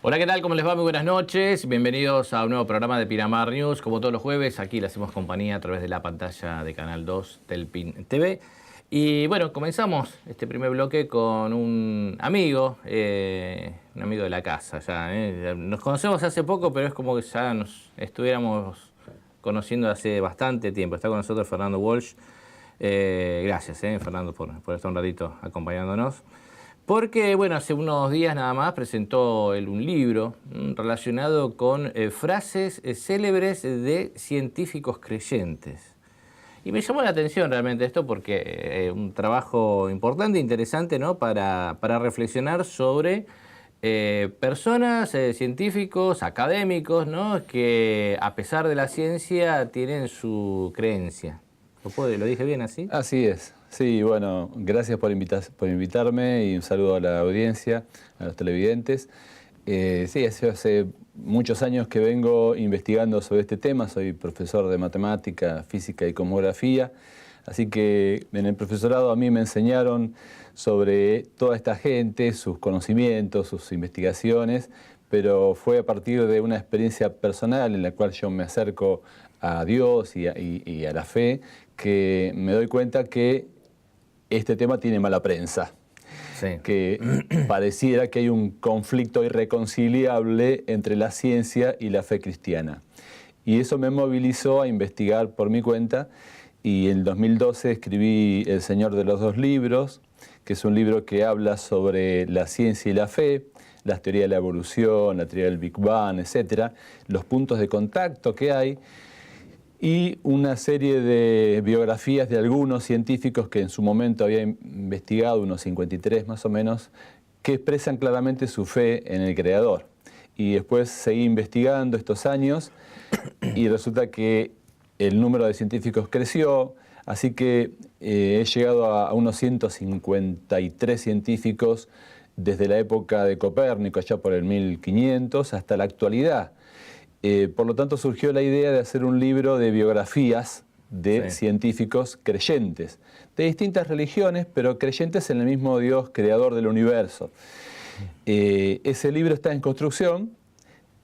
Hola, ¿qué tal? ¿Cómo les va? Muy buenas noches. Bienvenidos a un nuevo programa de Pinamar News. Como todos los jueves, aquí le hacemos compañía a través de la pantalla de Canal 2 del PIN TV. Y bueno, comenzamos este primer bloque con un amigo de la casa. Ya. Nos conocemos hace poco, pero es como que ya nos estuviéramos conociendo hace bastante tiempo. Está con nosotros Fernando Walsh. Gracias, Fernando, por estar un ratito acompañándonos. Porque, bueno, hace unos días nada más presentó él un libro relacionado con frases célebres de científicos creyentes. Y me llamó la atención realmente esto porque un trabajo importante, interesante, ¿no? Para reflexionar sobre personas, científicos, académicos, ¿no? Que a pesar de la ciencia tienen su creencia. ¿Lo dije bien así? Así es. Sí, bueno, gracias por invitarme y un saludo a la audiencia, a los televidentes. Sí, hace muchos años que vengo investigando sobre este tema. Soy profesor de matemática, física y cosmografía. Así que en el profesorado a mí me enseñaron sobre toda esta gente, sus conocimientos, sus investigaciones, pero fue a partir de una experiencia personal en la cual yo me acerco a Dios y a la fe, que me doy cuenta que este tema tiene mala prensa. Sí. Que pareciera que hay un conflicto irreconciliable entre la ciencia y la fe cristiana. Y eso me movilizó a investigar por mi cuenta, y en 2012 escribí El Señor de los Dos Libros, que es un libro que habla sobre la ciencia y la fe, las teorías de la evolución, la teoría del Big Bang, etcétera, los puntos de contacto que hay, y una serie de biografías de algunos científicos que en su momento había investigado, unos 53 más o menos, que expresan claramente su fe en el Creador. Y después seguí investigando estos años y resulta que el número de científicos creció, así que he llegado a unos 153 científicos desde la época de Copérnico, allá por el 1500, hasta la actualidad. Por lo tanto, surgió la idea de hacer un libro de biografías de científicos creyentes, de distintas religiones, pero creyentes en el mismo Dios creador del universo. Ese libro está en construcción,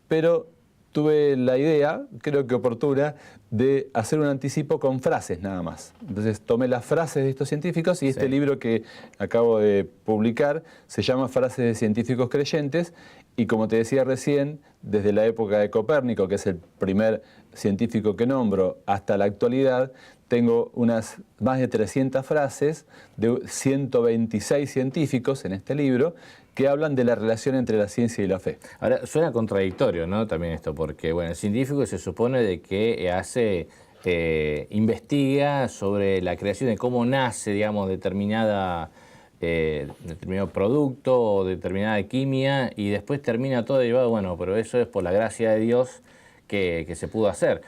pero tuve la idea, creo que oportuna, de hacer un anticipo con frases nada más. Entonces tomé las frases de estos científicos y este libro que acabo de publicar se llama Frases de Científicos Creyentes, y como te decía recién, desde la época de Copérnico, que es el primer científico que nombro, hasta la actualidad, tengo unas más de 300 frases de 126 científicos en este libro que hablan de la relación entre la ciencia y la fe. Ahora, suena contradictorio, ¿no? También esto, porque, bueno, el científico se supone de que investiga sobre la creación de cómo nace, digamos, determinado producto o determinada química, y después termina todo derivado, bueno, pero eso es por la gracia de Dios que se pudo hacer.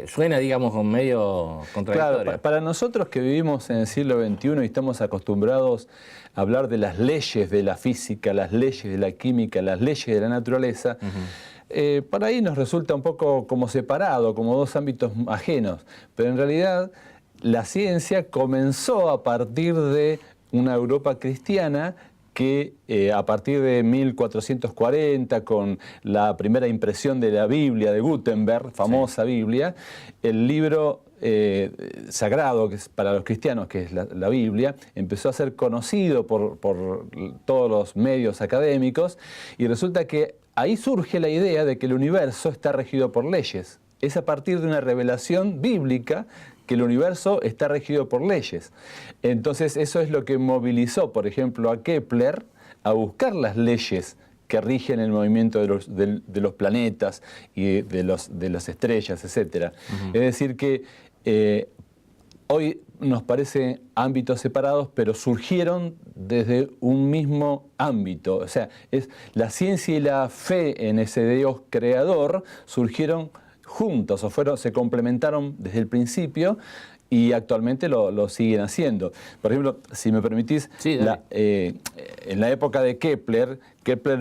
Suena, digamos, con medio contradictorio. Claro, para nosotros que vivimos en el siglo XXI y estamos acostumbrados a hablar de las leyes de la física, las leyes de la química, las leyes de la naturaleza, para ahí nos resulta un poco como separado, como dos ámbitos ajenos. Pero en realidad la ciencia comenzó a partir de una Europa cristiana que a partir de 1440, con la primera impresión de la Biblia de Gutenberg, famosa Biblia, el libro sagrado que es para los cristianos, que es la Biblia, empezó a ser conocido por todos los medios académicos, y resulta que ahí surge la idea de que el universo está regido por leyes. Es a partir de una revelación bíblica que el universo está regido por leyes. Entonces eso es lo que movilizó, por ejemplo, a Kepler a buscar las leyes que rigen el movimiento de los planetas y de las estrellas, etc. Es decir que hoy nos parecen ámbitos separados, pero surgieron desde un mismo ámbito. O sea, la ciencia y la fe en ese Dios creador surgieron juntos, se complementaron desde el principio, y actualmente lo siguen haciendo. Por ejemplo, si me permitís, en la época de Kepler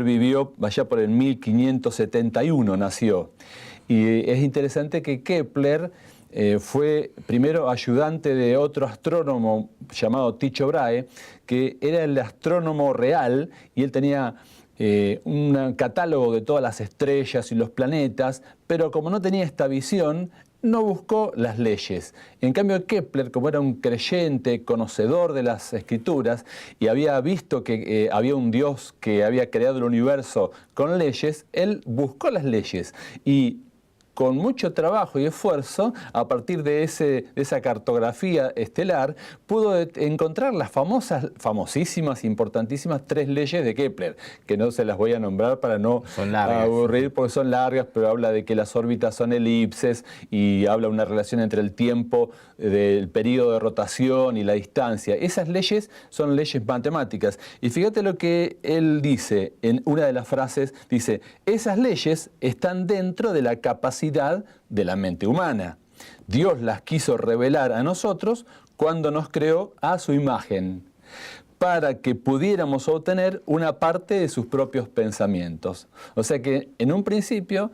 vivió allá por el 1571, nació. Y es interesante que Kepler fue primero ayudante de otro astrónomo llamado Tycho Brahe, que era el astrónomo real, y él tenía un catálogo de todas las estrellas y los planetas, pero como no tenía esta visión, no buscó las leyes. En cambio, Kepler, como era un creyente, conocedor de las escrituras, y había visto que había un Dios que había creado el universo con leyes, él buscó las leyes y con mucho trabajo y esfuerzo, a partir de esa cartografía estelar, pudo encontrar las famosísimas, importantísimas 3 leyes de Kepler, que no se las voy a nombrar para no aburrir, porque son largas, pero habla de que las órbitas son elipses y habla de una relación entre el tiempo del periodo de rotación y la distancia. Esas leyes son leyes matemáticas. Y fíjate lo que él dice en una de las frases, dice, esas leyes están dentro de la capacidad de la mente humana. Dios las quiso revelar a nosotros cuando nos creó a su imagen, para que pudiéramos obtener una parte de sus propios pensamientos. O sea que en un principio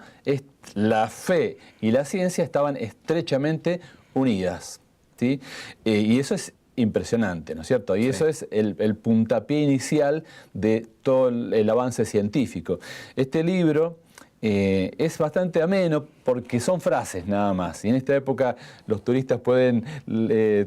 la fe y la ciencia estaban estrechamente unidas, ¿sí? Y eso es impresionante, ¿no es cierto? Y eso es el puntapié inicial de todo el avance científico. Este libro es bastante ameno porque son frases nada más. Y en esta época los turistas pueden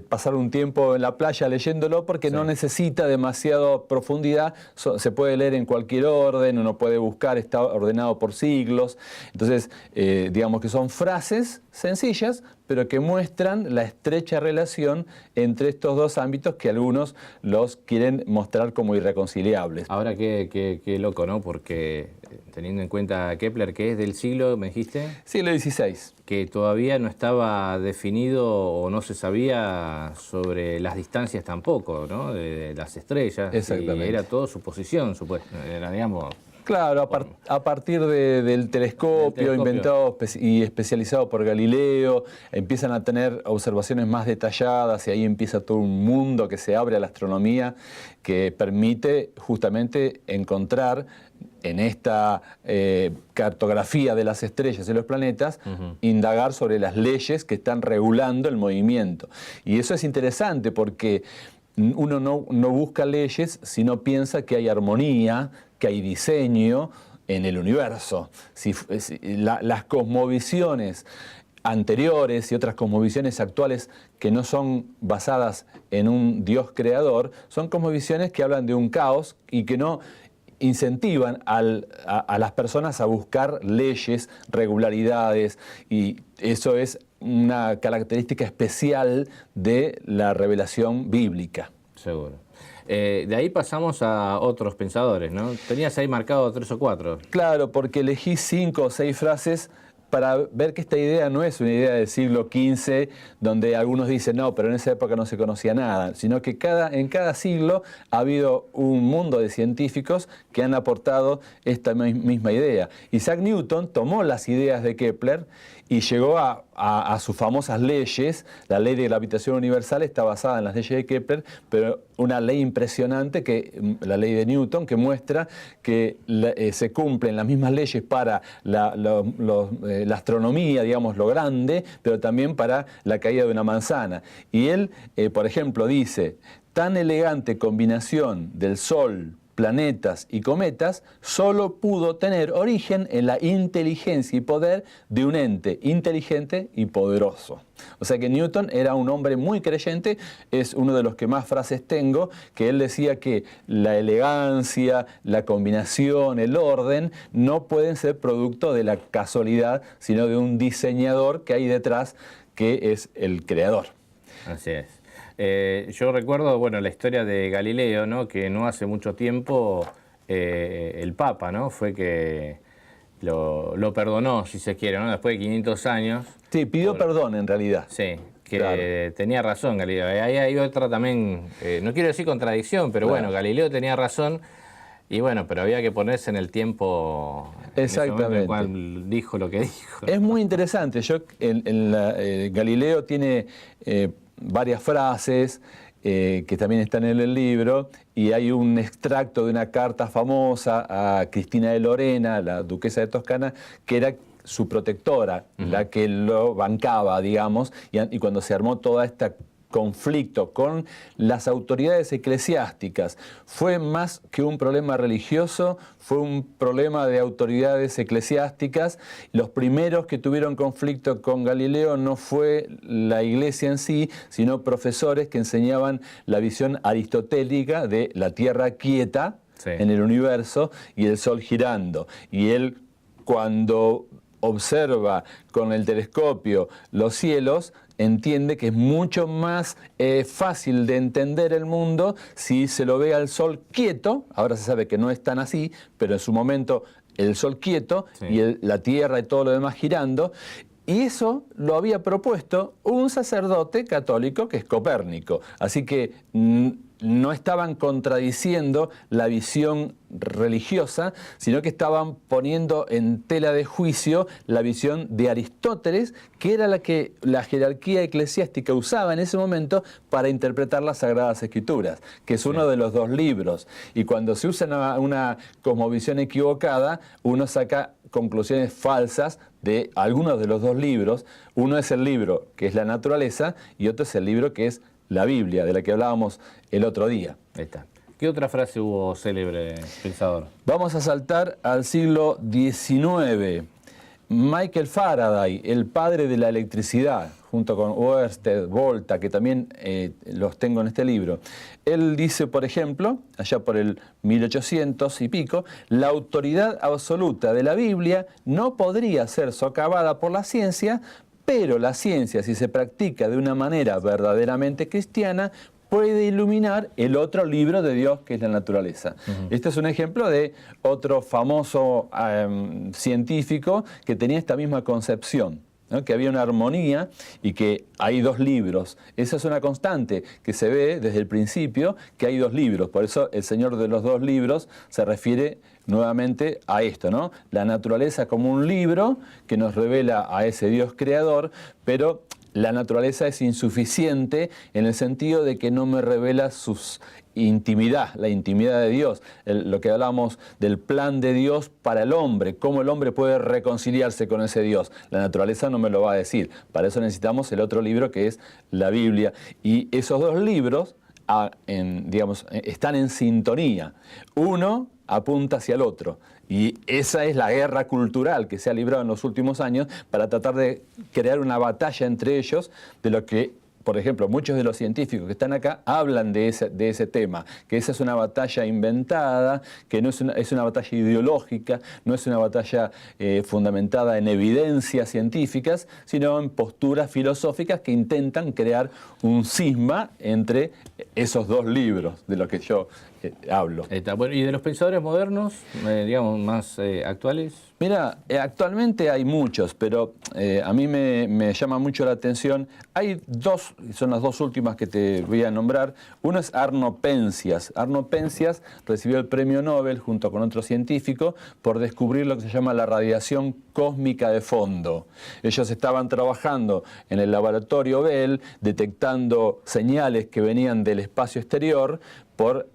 pasar un tiempo en la playa leyéndolo porque no necesita demasiada profundidad. Se puede leer en cualquier orden, uno puede buscar, está ordenado por siglos. Entonces, digamos que son frases sencillas, pero que muestran la estrecha relación entre estos dos ámbitos que algunos los quieren mostrar como irreconciliables. Ahora qué loco, ¿no? Porque teniendo en cuenta Kepler, que es del siglo, ¿me dijiste? Siglo XVI. Que todavía no estaba definido o no se sabía sobre las distancias tampoco, ¿no? De las estrellas. Exactamente. Y era todo suposición, era, digamos... Claro, a partir del telescopio inventado y especializado por Galileo, empiezan a tener observaciones más detalladas y ahí empieza todo un mundo que se abre a la astronomía que permite justamente encontrar en esta cartografía de las estrellas y los planetas, indagar sobre las leyes que están regulando el movimiento. Y eso es interesante porque uno no busca leyes, sino piensa que hay armonía, que hay diseño en el universo. Las cosmovisiones anteriores y otras cosmovisiones actuales que no son basadas en un Dios creador, son cosmovisiones que hablan de un caos y que no incentivan a las personas a buscar leyes, regularidades, y eso es una característica especial de la revelación bíblica. Seguro. De ahí pasamos a otros pensadores, ¿no? Tenías ahí marcado 3 o 4. Claro, porque elegí 5 o 6 frases para ver que esta idea no es una idea del siglo XV, donde algunos dicen, no, pero en esa época no se conocía nada, sino que en cada siglo ha habido un mundo de científicos que han aportado esta misma idea. Isaac Newton tomó las ideas de Kepler y llegó a sus famosas leyes. La ley de gravitación universal está basada en las leyes de Kepler, pero una ley impresionante, la ley de Newton, que muestra que se cumplen las mismas leyes para la astronomía, digamos, lo grande, pero también para la caída de una manzana. Y él, por ejemplo, dice, tan elegante combinación del Sol, planetas y cometas solo pudo tener origen en la inteligencia y poder de un ente inteligente y poderoso. O sea que Newton era un hombre muy creyente, es uno de los que más frases tengo, que él decía que la elegancia, la combinación, el orden, no pueden ser producto de la casualidad, sino de un diseñador que hay detrás, que es el creador. Así es. Yo recuerdo, bueno, la historia de Galileo, ¿no? Que no hace mucho tiempo el Papa, ¿no? Fue que lo perdonó, si se quiere, ¿no? Después de 500 años. Sí, pidió perdón en realidad. Sí, que tenía razón Galileo. Ahí hay otra también, no quiero decir contradicción, pero bueno, Galileo tenía razón. Y bueno, pero había que ponerse en el tiempo en el cual dijo lo que dijo. Es muy interesante. Galileo tiene varias frases que también están en el libro, y hay un extracto de una carta famosa a Cristina de Lorena, la duquesa de Toscana, que era su protectora, la que lo bancaba, digamos, y cuando se armó toda esta conflicto con las autoridades eclesiásticas fue más que un problema religioso, fue un problema de autoridades eclesiásticas. Los primeros que tuvieron conflicto con Galileo no fue la iglesia en sí, sino profesores que enseñaban la visión aristotélica de la Tierra quieta en el universo y el Sol girando. Y él, cuando observa con el telescopio los cielos, entiende que es mucho más fácil de entender el mundo si se lo ve al Sol quieto. Ahora se sabe que no es tan así, pero en su momento el Sol quieto y la Tierra y todo lo demás girando. Y eso lo había propuesto un sacerdote católico que es Copérnico. Así que no estaban contradiciendo la visión religiosa, sino que estaban poniendo en tela de juicio la visión de Aristóteles, que era la que la jerarquía eclesiástica usaba en ese momento para interpretar las Sagradas Escrituras, que es uno de los dos libros. Y cuando se usa una cosmovisión equivocada, uno saca conclusiones falsas de algunos de los dos libros. Uno es el libro que es la naturaleza y otro es el libro que es la Biblia, de la que hablábamos el otro día. Ahí está. ¿Qué otra frase hubo célebre, pensador? Vamos a saltar al siglo XIX. Michael Faraday, el padre de la electricidad, junto con Oersted, Volta, que también los tengo en este libro. Él dice, por ejemplo, allá por el 1800 y pico, la autoridad absoluta de la Biblia no podría ser socavada por la ciencia, pero la ciencia, si se practica de una manera verdaderamente cristiana, puede iluminar el otro libro de Dios, que es la naturaleza. Este es un ejemplo de otro famoso científico que tenía esta misma concepción, ¿no? Que había una armonía y que hay dos libros. Esa es una constante que se ve desde el principio, que hay dos libros. Por eso el Señor de los dos libros se refiere nuevamente a esto, ¿no? La naturaleza como un libro que nos revela a ese Dios creador, pero la naturaleza es insuficiente en el sentido de que no me revela sus intimidad, la intimidad de Dios, lo que hablamos del plan de Dios para el hombre, cómo el hombre puede reconciliarse con ese Dios. La naturaleza no me lo va a decir. Para eso necesitamos el otro libro que es la Biblia. Y esos dos libros están en sintonía. Uno apunta hacia el otro. Y esa es la guerra cultural que se ha librado en los últimos años para tratar de crear una batalla entre ellos, de lo que, por ejemplo, muchos de los científicos que están acá hablan de ese tema, que esa es una batalla inventada, que no es una batalla ideológica, no es una batalla fundamentada en evidencias científicas, sino en posturas filosóficas que intentan crear un cisma entre esos dos libros de los que yo hablo. Bueno, ¿y de los pensadores modernos, digamos, más actuales? Mira, actualmente hay muchos, pero a mí me llama mucho la atención. Hay dos, son las dos últimas que te voy a nombrar. Uno es Arno Penzias. Arno Penzias recibió el premio Nobel junto con otro científico por descubrir lo que se llama la radiación cósmica de fondo. Ellos estaban trabajando en el laboratorio Bell, detectando señales que venían del espacio exterior por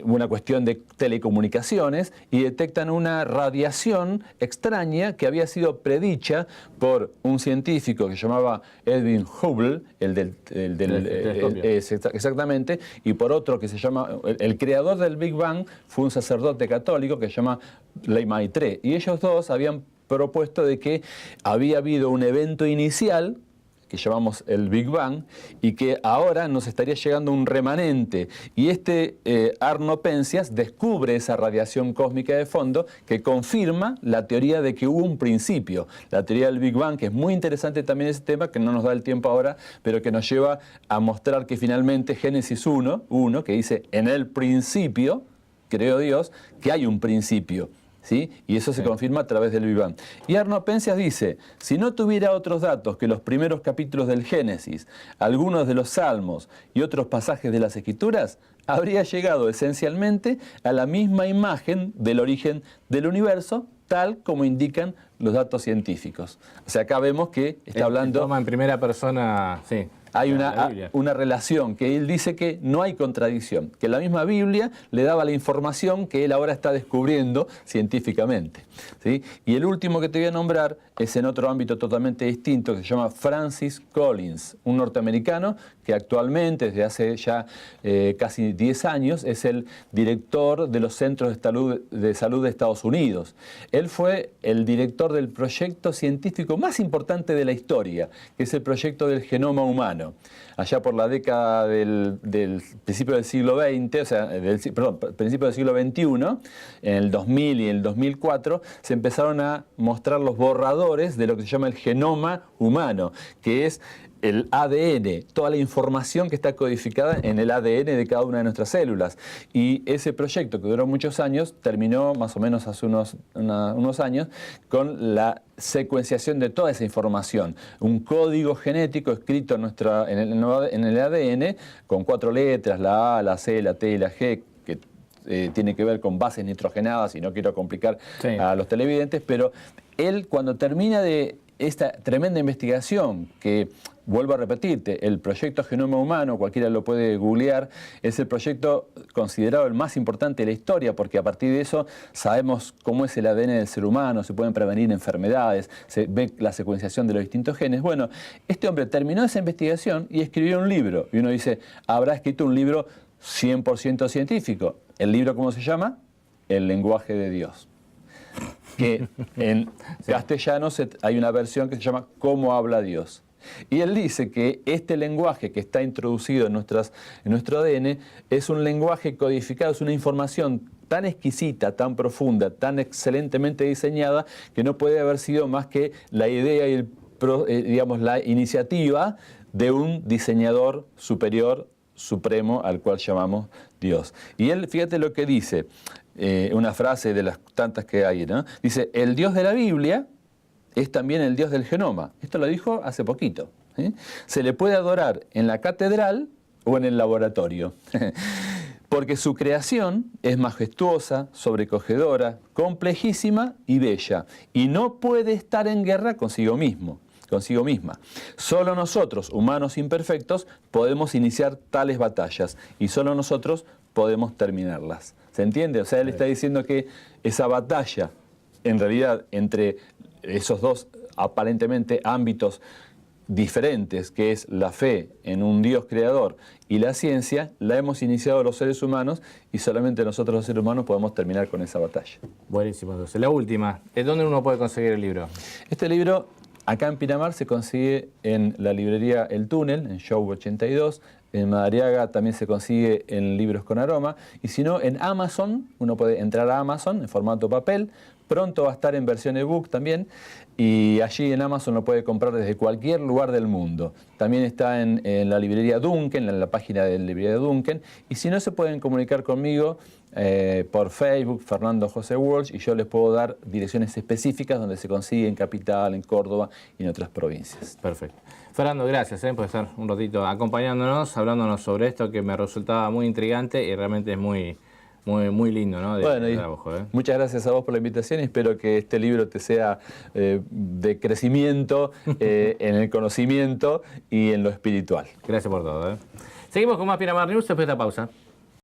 una cuestión de telecomunicaciones, y detectan una radiación extraña que había sido predicha por un científico que se llamaba Edwin Hubble, exactamente, y por otro que se llama, el creador del Big Bang fue un sacerdote católico que se llama Lemaitre, y ellos dos habían propuesto de que había habido un evento inicial que llamamos el Big Bang, y que ahora nos estaría llegando un remanente. Y Arno Penzias descubre esa radiación cósmica de fondo que confirma la teoría de que hubo un principio. La teoría del Big Bang, que es muy interesante también ese tema, que no nos da el tiempo ahora, pero que nos lleva a mostrar que finalmente Génesis 1, que dice, en el principio creó Dios, que hay un principio. ¿Sí? Y eso se confirma a través del Big Bang. Y Arno Penzias dice, si no tuviera otros datos que los primeros capítulos del Génesis, algunos de los Salmos y otros pasajes de las Escrituras, habría llegado esencialmente a la misma imagen del origen del universo, tal como indican los datos científicos. O sea, acá vemos que está hablando... Toma en primera persona, sí. hay la Biblia. una relación, que él dice que no hay contradicción, que la misma Biblia le daba la información que él ahora está descubriendo científicamente, ¿sí? Y el último que te voy a nombrar es en otro ámbito totalmente distinto, que se llama Francis Collins, un norteamericano que actualmente, desde hace ya casi 10 años, es el director de los Centros de Salud de Estados Unidos. Él fue el director del proyecto científico más importante de la historia, que es el proyecto del genoma humano. Allá por la década del principio del siglo XX, o sea, principio del siglo XXI, en el 2000 y el 2004, se empezaron a mostrar los borradores de lo que se llama el genoma humano, que es el ADN, toda la información que está codificada en el ADN de cada una de nuestras células. Y ese proyecto, que duró muchos años, terminó más o menos hace unos años con la secuenciación de toda esa información. Un código genético escrito en el ADN con 4 letras, la A, la C, la T y la G, que tiene que ver con bases nitrogenadas, y no quiero complicar a los televidentes, pero él, cuando termina de esta tremenda investigación, que, vuelvo a repetirte, el proyecto Genoma Humano, cualquiera lo puede googlear, es el proyecto considerado el más importante de la historia, porque a partir de eso sabemos cómo es el ADN del ser humano, se pueden prevenir enfermedades, se ve la secuenciación de los distintos genes. Bueno, este hombre terminó esa investigación y escribió un libro. Y uno dice, ¿habrá escrito un libro 100% científico? ¿El libro cómo se llama? El lenguaje de Dios. Que en castellano hay una versión que se llama ¿Cómo habla Dios? Y él dice que este lenguaje que está introducido en nuestro ADN es un lenguaje codificado, es una información tan exquisita, tan profunda, tan excelentemente diseñada, que no puede haber sido más que la idea y digamos, la iniciativa de un diseñador superior, supremo, al cual llamamos Dios. Y él, fíjate lo que dice, una frase de las tantas que hay, ¿no? Dice, el Dios de la Biblia es también el Dios del genoma. Esto lo dijo hace poquito. Se le puede adorar en la catedral o en el laboratorio. Porque su creación es majestuosa, sobrecogedora, complejísima y bella. Y no puede estar en guerra consigo misma. Solo nosotros, humanos imperfectos, podemos iniciar tales batallas. Y solo nosotros podemos terminarlas. ¿Se entiende? O sea, él está diciendo que esa batalla, en realidad, entre esos dos aparentemente ámbitos diferentes, que es la fe en un Dios creador y la ciencia, la hemos iniciado los seres humanos y solamente nosotros los seres humanos podemos terminar con esa batalla. Buenísimo. Entonces, la última, ¿dónde uno puede conseguir el libro? Este libro, acá en Pinamar, se consigue en la librería El Túnel, en Show 82. En Madariaga también se consigue en Libros con Aroma. Y si no, en Amazon, uno puede entrar a Amazon en formato papel. Pronto va a estar en versión ebook también. Y allí en Amazon lo puede comprar desde cualquier lugar del mundo. También está en la librería Duncan, en la página de la librería Duncan. Y si no, se pueden comunicar conmigo por Facebook, Fernando José Walsh, y yo les puedo dar direcciones específicas donde se consigue en Capital, en Córdoba y en otras provincias. Perfecto. Fernando, gracias por estar un ratito acompañándonos, hablándonos sobre esto que me resultaba muy intrigante y realmente es muy lindo, ¿no? De trabajo, muchas gracias a vos por la invitación y espero que este libro te sea de crecimiento en el conocimiento y en lo espiritual. Gracias por todo. Seguimos con más Pinamar News después de esta pausa.